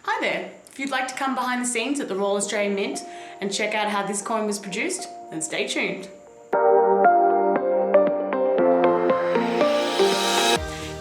Hi there! If you'd like to come behind the scenes at the Royal Australian Mint and check out how this coin was produced, then stay tuned.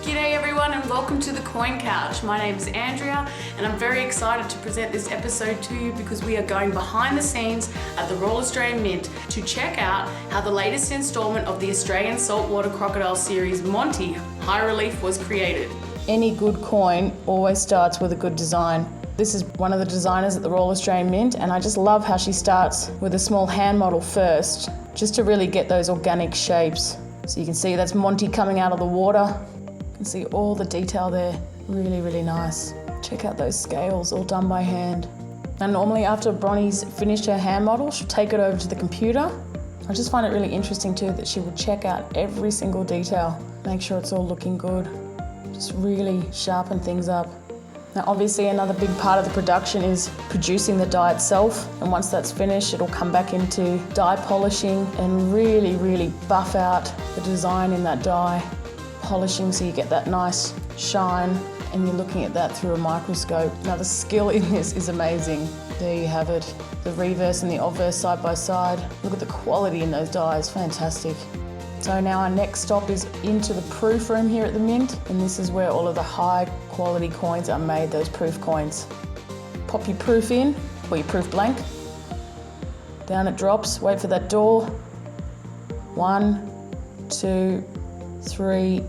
G'day everyone and welcome to the Coin Couch. My name is Andrea and I'm very excited to present this episode to you because we are going behind the scenes at the Royal Australian Mint to check out how the latest installment of the Australian Saltwater Crocodile Series, Monty, High Relief was created. Any good coin always starts with a good design. This is one of the designers at the Royal Australian Mint, and I just love how she starts with a small hand model first, just to really get those organic shapes. So you can see that's Monty coming out of the water. You can see all the detail there. Really, really nice. Check out those scales, all done by hand. And normally after Bronnie's finished her hand model, she'll take it over to the computer. I just find it really interesting too that she would check out every single detail, make sure it's all looking good. Just really sharpen things up. Now obviously another big part of the production is producing the die itself, and once that's finished it'll come back into die polishing and really buff out the design in that die. Polishing so you get that nice shine, and you're looking at that through a microscope. Now the skill in this is amazing. There you have it, the reverse and the obverse side by side. Look at the quality in those dies, fantastic. So now our next stop is into the proof room here at the Mint, and this is where all of the high quality coins are made, those proof coins. Pop your proof in, or your proof blank. Down it drops, wait for that door. 1, 2, 3,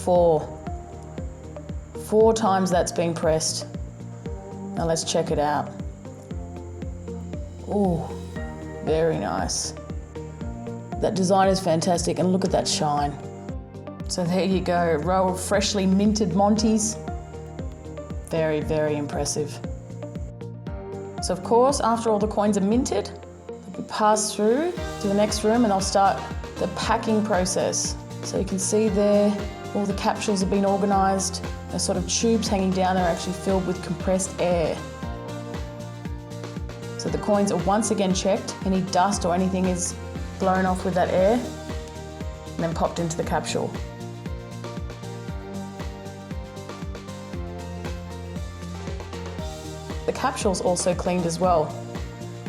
4. 4 times that's been pressed. Now let's check it out. Oh, very nice. That design is fantastic, and look at that shine. So there you go, a row of freshly minted Montys. Very impressive. So of course, after all the coins are minted, they'll be passed through to the next room and I'll start the packing process. So you can see there, all the capsules have been organised. The sort of tubes hanging down are actually filled with compressed air. So the coins are once again checked. Any dust or anything is blown off with that air and then popped into the capsule. The capsule's also cleaned as well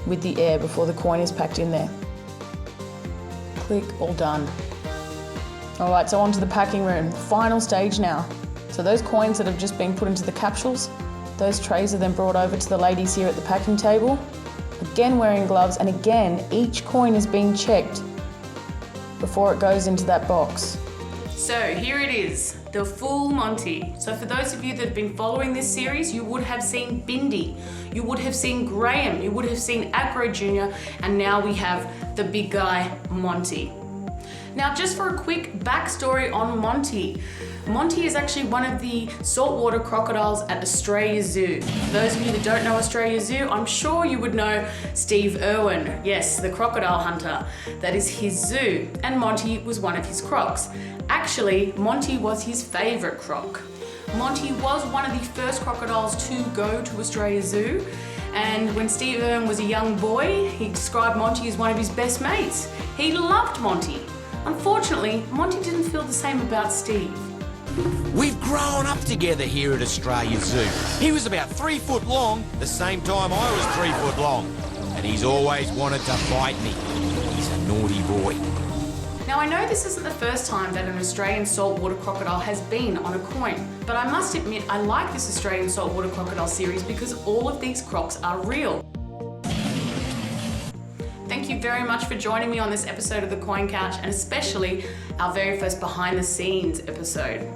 with the air before the coin is packed in there. Click, all done. Alright, so on to the packing room, final stage now. So those coins that have just been put into the capsules, those trays are then brought over to the ladies here at the packing table. Again wearing gloves, and again each coin is being checked before it goes into that box. So here it is, the full Monty. So for those of you that have been following this series, you would have seen Bindi, you would have seen Graham, you would have seen Acro Jr, and now we have the big guy, Monty. Now just for a quick backstory on Monty. Monty is actually one of the saltwater crocodiles at Australia Zoo. For those of you that don't know Australia Zoo, I'm sure you would know Steve Irwin. Yes, the crocodile hunter. That is his zoo, and Monty was one of his crocs. Actually, Monty was his favourite croc. Monty was one of the first crocodiles to go to Australia Zoo, and when Steve Irwin was a young boy, he described Monty as one of his best mates. He loved Monty. Unfortunately, Monty didn't feel the same about Steve. We've grown up together here at Australia Zoo. He was about 3 foot long, the same time I was 3 foot long. And he's always wanted to bite me. He's a naughty boy. Now I know this isn't the first time that an Australian saltwater crocodile has been on a coin, but I must admit I like this Australian Saltwater Crocodile Series because all of these crocs are real. Thank you very much for joining me on this episode of The Coin Couch, and especially our very first behind the scenes episode.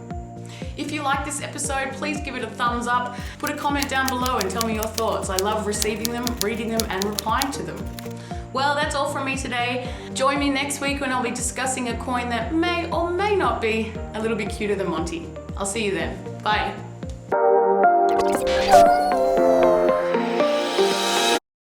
If you like this episode, please give it a thumbs up, put a comment down below and tell me your thoughts. I love receiving them, reading them and replying to them. Well, that's all from me today. Join me next week when I'll be discussing a coin that may or may not be a little bit cuter than Monty. I'll see you then. Bye.